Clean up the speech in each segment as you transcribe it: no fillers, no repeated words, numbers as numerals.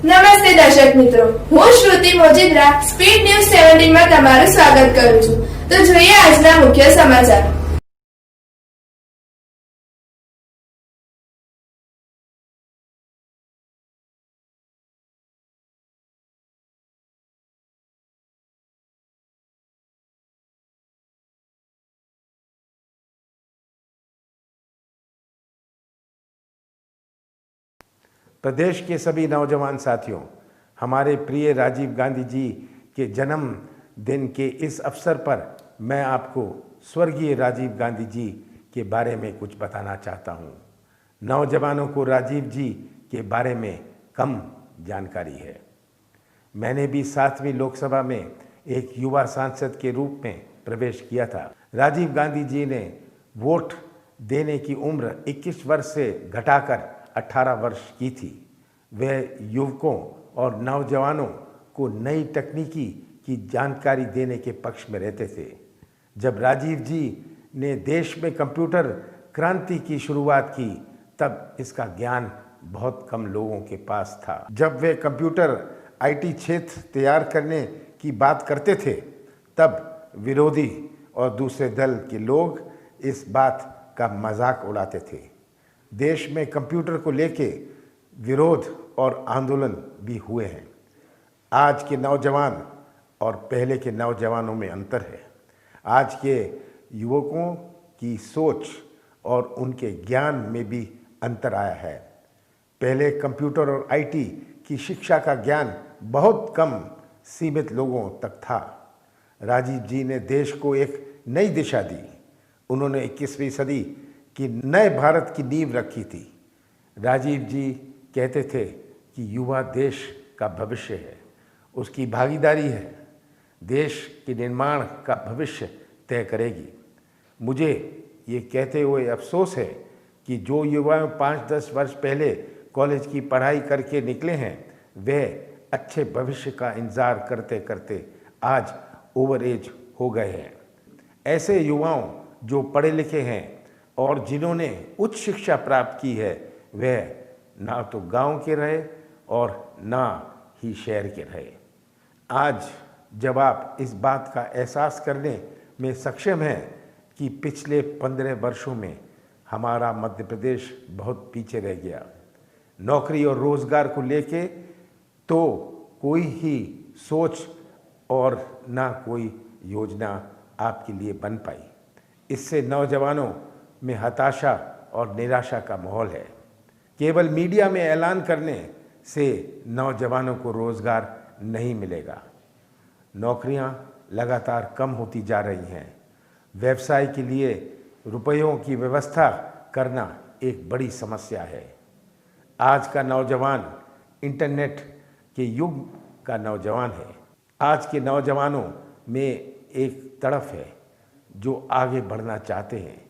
નમસ્તે દર્શક મિત્રો, હું શ્રુતિ મોજીદ્રા સ્પીડ ન્યૂઝ 17 માં તમારું સ્વાગત કરું છું. તો જોઈએ આજના મુખ્ય સમાચાર. प्रदेश के सभी नौजवान साथियों, हमारे प्रिय राजीव गांधी जी के जन्म दिन के इस अवसर पर मैं आपको स्वर्गीय राजीव गांधी जी के बारे में कुछ बताना चाहता हूँ। नौजवानों को राजीव जी के बारे में कम जानकारी है। मैंने भी 7वीं लोकसभा में एक युवा सांसद के रूप में प्रवेश किया था। राजीव गांधी जी ने वोट देने की उम्र 21 वर्ष से घटाकर 18 वर्ष की थी। वे युवकों और नौजवानों को नई तकनीकी की जानकारी देने के पक्ष में रहते थे। जब राजीव जी ने देश में कंप्यूटर क्रांति की शुरुआत की, तब इसका ज्ञान बहुत कम लोगों के पास था। जब वे कंप्यूटर आईटी क्षेत्र तैयार करने की बात करते थे, तब विरोधी और दूसरे दल के लोग इस बात का मजाक उड़ाते थे। देश में कंप्यूटर को लेके विरोध और आंदोलन भी हुए हैं। आज के नौजवान और पहले के नौजवानों में अंतर है। आज के युवकों की सोच और उनके ज्ञान में भी अंतर आया है। पहले कंप्यूटर और आईटी की शिक्षा का ज्ञान बहुत कम सीमित लोगों तक था। राजीव जी ने देश को एक नई दिशा दी। उन्होंने 21वीं सदी कि नए भारत की नींव रखी थी। राजीव जी कहते थे कि युवा देश का भविष्य है, उसकी भागीदारी है, देश के निर्माण का भविष्य तय करेगी। मुझे ये कहते हुए अफसोस है कि जो युवा 5-10 वर्ष पहले कॉलेज की पढ़ाई करके निकले हैं, वे अच्छे भविष्य का इंतज़ार करते करते आज ओवर एज हो गए हैं। ऐसे युवाओं जो पढ़े लिखे हैं और जिन्होंने उच्च शिक्षा प्राप्त की है, वे ना तो गांव के रहे और ना ही शहर के रहे। आज जब आप इस बात का एहसास करने में सक्षम हैं कि पिछले 15 वर्षों में हमारा मध्य प्रदेश बहुत पीछे रह गया, नौकरी और रोज़गार को लेके तो कोई ही सोच और ना कोई योजना आपके लिए बन पाई। इससे नौजवानों में हताशा और निराशा का माहौल है। केवल मीडिया में ऐलान करने से नौजवानों को रोज़गार नहीं मिलेगा। नौकरियां लगातार कम होती जा रही हैं। व्यवसाय के लिए रुपयों की व्यवस्था करना एक बड़ी समस्या है। आज का नौजवान इंटरनेट के युग का नौजवान है। आज के नौजवानों में एक तड़फ है जो आगे बढ़ना चाहते हैं,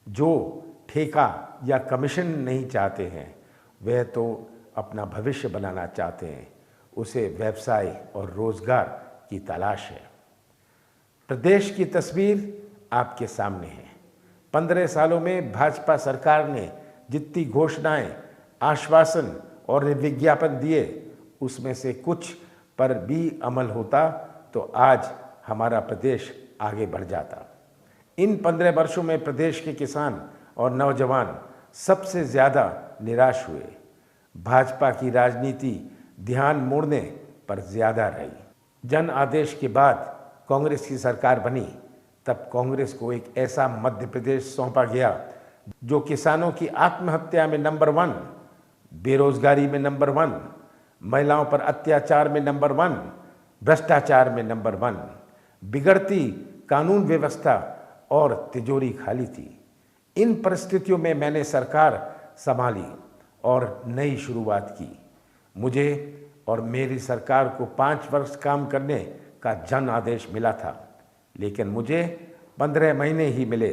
जो ठेका या कमीशन नहीं चाहते हैं, वह तो अपना भविष्य बनाना चाहते हैं। उसे व्यवसाय और रोज़गार की तलाश है। प्रदेश की तस्वीर आपके सामने है। 15 सालों में भाजपा सरकार ने जितनी घोषणाएं, आश्वासन और विज्ञापन दिए, उसमें से कुछ पर भी अमल होता तो आज हमारा प्रदेश आगे बढ़ जाता। इन 15 वर्षों में प्रदेश के किसान और नौजवान सबसे ज़्यादा निराश हुए। भाजपा की राजनीति ध्यान मोड़ने पर ज़्यादा रही। जन आदेश के बाद कांग्रेस की सरकार बनी, तब कांग्रेस को एक ऐसा मध्य प्रदेश सौंपा गया जो किसानों की आत्महत्या में नंबर 1, बेरोजगारी में नंबर 1, महिलाओं पर अत्याचार में नंबर 1, भ्रष्टाचार में नंबर 1, बिगड़ती कानून व्यवस्था और तिजोरी खाली थी। इन परिस्थितियों में मैंने सरकार संभाली और नई शुरुआत की। मुझे और मेरी सरकार को 5 वर्ष काम करने का जन आदेश मिला था, लेकिन मुझे 15 महीने ही मिले।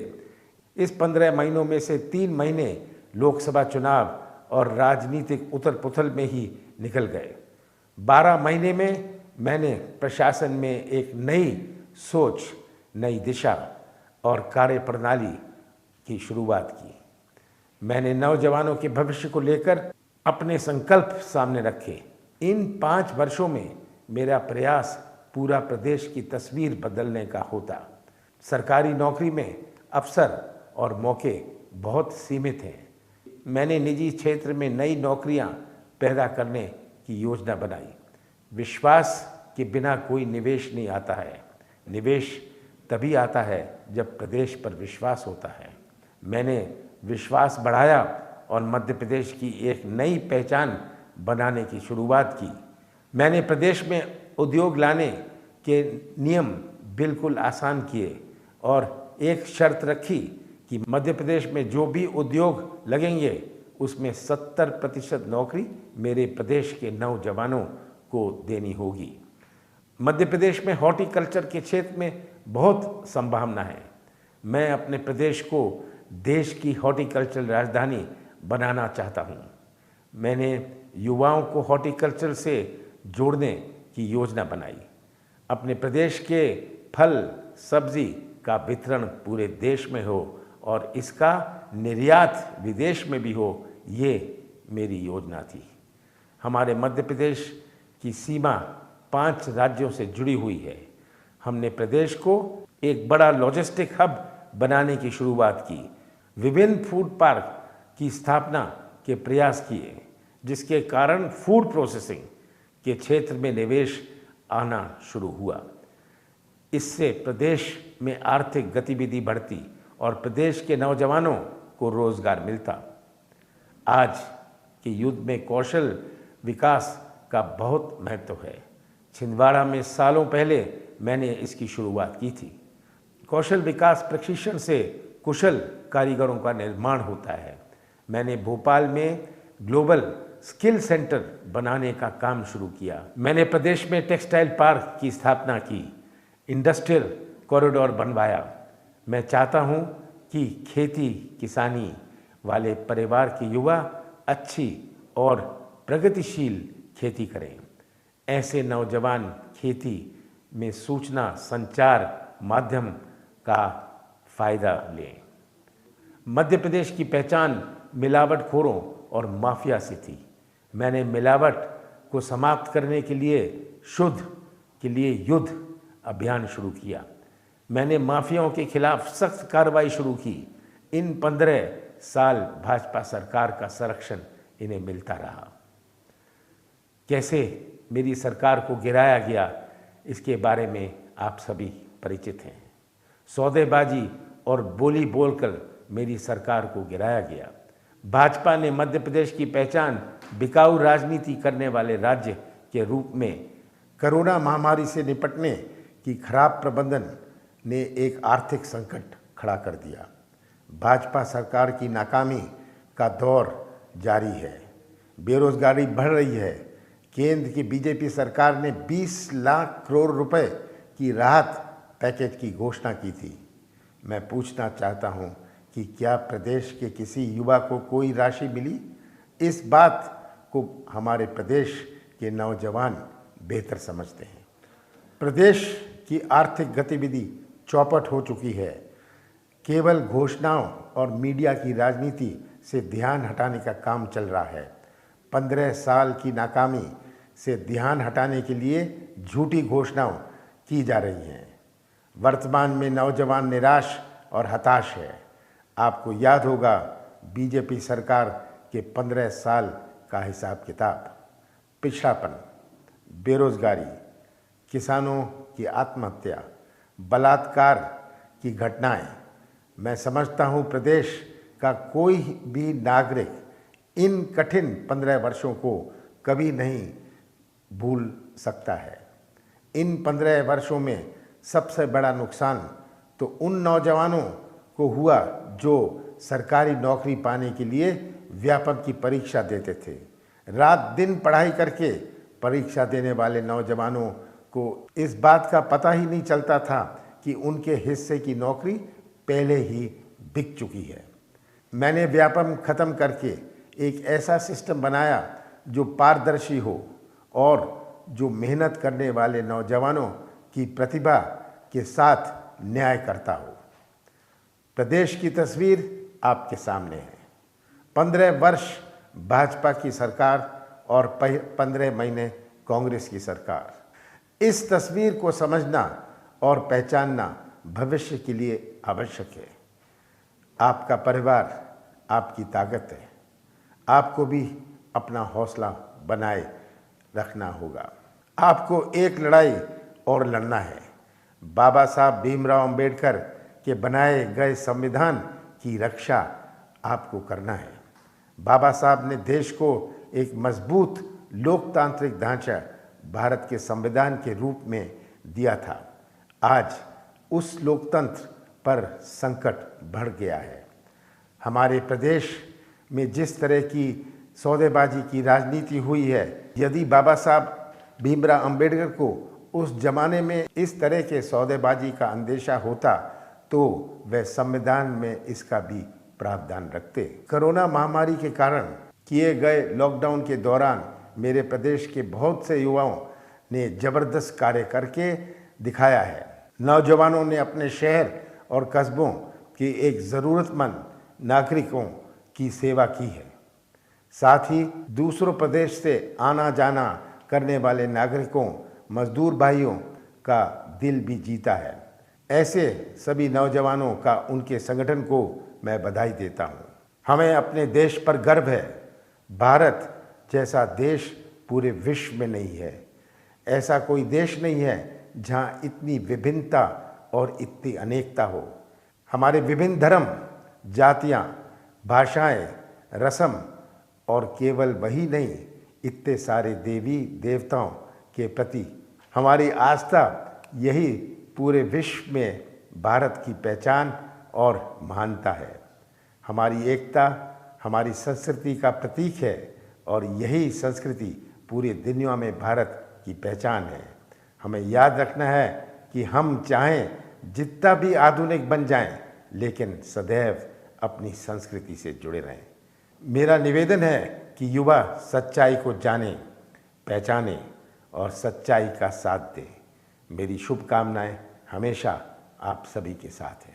इस 15 महीनों में से 3 महीने लोकसभा चुनाव और राजनीतिक उथल पुथल में ही निकल गए। 12 महीने में मैंने प्रशासन में एक नई सोच, नई दिशा और कार्यप्रणाली की शुरुआत की। मैंने नौजवानों के भविष्य को लेकर अपने संकल्प सामने रखे। इन 5 वर्षों में मेरा प्रयास पूरा प्रदेश की तस्वीर बदलने का होता। सरकारी नौकरी में अवसर और मौके बहुत सीमित हैं। मैंने निजी क्षेत्र में नई नौकरियां पैदा करने की योजना बनाई। विश्वास के बिना कोई निवेश नहीं आता है। निवेश तभी आता है जब प्रदेश पर विश्वास होता है। मैंने विश्वास बढ़ाया और मध्य प्रदेश की एक नई पहचान बनाने की शुरुआत की। मैंने प्रदेश में उद्योग लाने के नियम बिल्कुल आसान किए और एक शर्त रखी कि मध्य प्रदेश में जो भी उद्योग लगेंगे उसमें 70% नौकरी मेरे प्रदेश के नौजवानों को देनी होगी। मध्य प्रदेश में हॉर्टिकल्चर के क्षेत्र में बहुत संभावना है। मैं अपने प्रदेश को देश की हॉर्टिकल्चर राजधानी बनाना चाहता हूँ। मैंने युवाओं को हॉर्टिकल्चर से जोड़ने की योजना बनाई। अपने प्रदेश के फल सब्जी का वितरण पूरे देश में हो और इसका निर्यात विदेश में भी हो, ये मेरी योजना थी। हमारे मध्य प्रदेश की सीमा 5 राज्यों से जुड़ी हुई है। हमने प्रदेश को एक बड़ा लॉजिस्टिक हब बनाने की शुरुआत की। विभिन्न फूड पार्क की स्थापना के प्रयास किए, जिसके कारण फूड प्रोसेसिंग के क्षेत्र में निवेश आना शुरू हुआ। इससे प्रदेश में आर्थिक गतिविधि बढ़ती और प्रदेश के नौजवानों को रोजगार मिलता। आज के युग में कौशल विकास का बहुत महत्व है। छिंदवाड़ा में सालों पहले मैंने इसकी शुरुआत की थी। कौशल विकास प्रशिक्षण से कुशल कारीगरों का निर्माण होता है। मैंने भोपाल में ग्लोबल स्किल सेंटर बनाने का काम शुरू किया। मैंने प्रदेश में टेक्सटाइल पार्क की स्थापना की, इंडस्ट्रियल कॉरिडोर बनवाया। मैं चाहता हूँ कि खेती किसानी वाले परिवार के युवा अच्छी और प्रगतिशील खेती करें। ऐसे नौजवान खेती में सूचना संचार माध्यम का फायदा लें। मध्य प्रदेश की पहचान मिलावटखोरों और माफिया से थी। मैंने मिलावट को समाप्त करने के लिए शुद्ध के लिए युद्ध अभियान शुरू किया। मैंने माफियाओं के खिलाफ सख्त कार्रवाई शुरू की। इन 15 साल भाजपा सरकार का संरक्षण इन्हें मिलता रहा। कैसे मेरी सरकार को गिराया गया, इसके बारे में आप सभी परिचित हैं। सौदेबाजी और बोली बोलकर मेरी सरकार को गिराया गया। भाजपा ने मध्य प्रदेश की पहचान बिकाऊ राजनीति करने वाले राज्य के रूप में कोरोना महामारी से निपटने की खराब प्रबंधन ने एक आर्थिक संकट खड़ा कर दिया। भाजपा सरकार की नाकामी का दौर जारी है। बेरोजगारी बढ़ रही है। केंद्र की बीजेपी सरकार ने 20 लाख करोड़ रुपए की राहत पैकेज की घोषणा की थी। मैं पूछना चाहता हूं कि क्या प्रदेश के किसी युवा को कोई राशि मिली? इस बात को हमारे प्रदेश के नौजवान बेहतर समझते हैं। प्रदेश की आर्थिक गतिविधि चौपट हो चुकी है। केवल घोषणाओं और मीडिया की राजनीति से ध्यान हटाने का काम चल रहा है। 15 साल की नाकामी से ध्यान हटाने के लिए झूठी घोषणाएं की जा रही हैं। वर्तमान में नौजवान निराश और हताश है। आपको याद होगा बीजेपी सरकार के 15 साल का हिसाब किताब। पिछड़ापन, बेरोजगारी, किसानों की आत्महत्या, बलात्कार की घटनाएं। मैं समझता हूं प्रदेश का कोई भी नागरिक इन कठिन 15 वर्षों को कभी नहीं भूल सकता है। इन 15 वर्षों में सबसे बड़ा नुकसान तो उन नौजवानों को हुआ जो सरकारी नौकरी पाने के लिए व्यापक की परीक्षा देते थे। रात दिन पढ़ाई करके परीक्षा देने वाले नौजवानों को इस बात का पता ही नहीं चलता था कि उनके हिस्से की नौकरी पहले ही बिक चुकी है। मैंने व्यापम खत्म करके एक ऐसा सिस्टम बनाया जो पारदर्शी हो और जो मेहनत करने वाले नौजवानों की प्रतिभा के साथ न्याय करता हो। प्रदेश की तस्वीर आपके सामने है। 15 वर्ष भाजपा की सरकार और 15 महीने कांग्रेस की सरकार। इस तस्वीर को समझना और पहचानना भविष्य के लिए आवश्यक है। आपका परिवार आपकी ताकत है। आपको भी अपना हौसला बनाए रखना होगा। आपको एक लड़ाई और लड़ना है। बाबा साहब भीमराव अंबेडकर के बनाए गए संविधान की रक्षा आपको करना है। बाबा साहब ने देश को एक मजबूत लोकतांत्रिक ढांचा भारत के संविधान के रूप में दिया था। आज उस लोकतंत्र पर संकट बढ़ गया है। हमारे प्रदेश में जिस तरह की सौदेबाजी की राजनीति हुई है, यदि बाबा साहब भीमराव अंबेडकर को उस जमाने में इस तरह के सौदेबाजी का अंदेशा होता तो वह संविधान में इसका भी प्रावधान रखते। कोरोना महामारी के कारण किए गए लॉकडाउन के दौरान मेरे प्रदेश के बहुत से युवाओं ने जबरदस्त कार्य करके दिखाया है। नौजवानों ने अपने शहर और कस्बों के एक ज़रूरतमंद नागरिकों की सेवा की है। साथ ही दूसरों प्रदेश से आना जाना करने वाले नागरिकों, मजदूर भाइयों का दिल भी जीता है। ऐसे सभी नौजवानों का उनके संगठन को मैं बधाई देता हूँ। हमें अपने देश पर गर्व है। भारत जैसा देश पूरे विश्व में नहीं है। ऐसा कोई देश नहीं है जहाँ इतनी विभिन्नता और इतनी अनेकता हो। हमारे विभिन्न धर्म, जातियाँ, भाषाएं, रस्म और केवल वही नहीं, इतने सारे देवी देवताओं के प्रति हमारी आस्था, यही पूरे विश्व में भारत की पहचान और महानता है। हमारी एकता हमारी संस्कृति का प्रतीक है और यही संस्कृति पूरी दुनिया में भारत की पहचान है। हमें याद रखना है कि हम चाहें जितना भी आधुनिक बन जाएं, लेकिन सदैव अपनी संस्कृति से जुड़े रहें। मेरा निवेदन है कि युवा सच्चाई को जाने, पहचाने और सच्चाई का साथ दें। मेरी शुभकामनाएं हमेशा आप सभी के साथ हैं।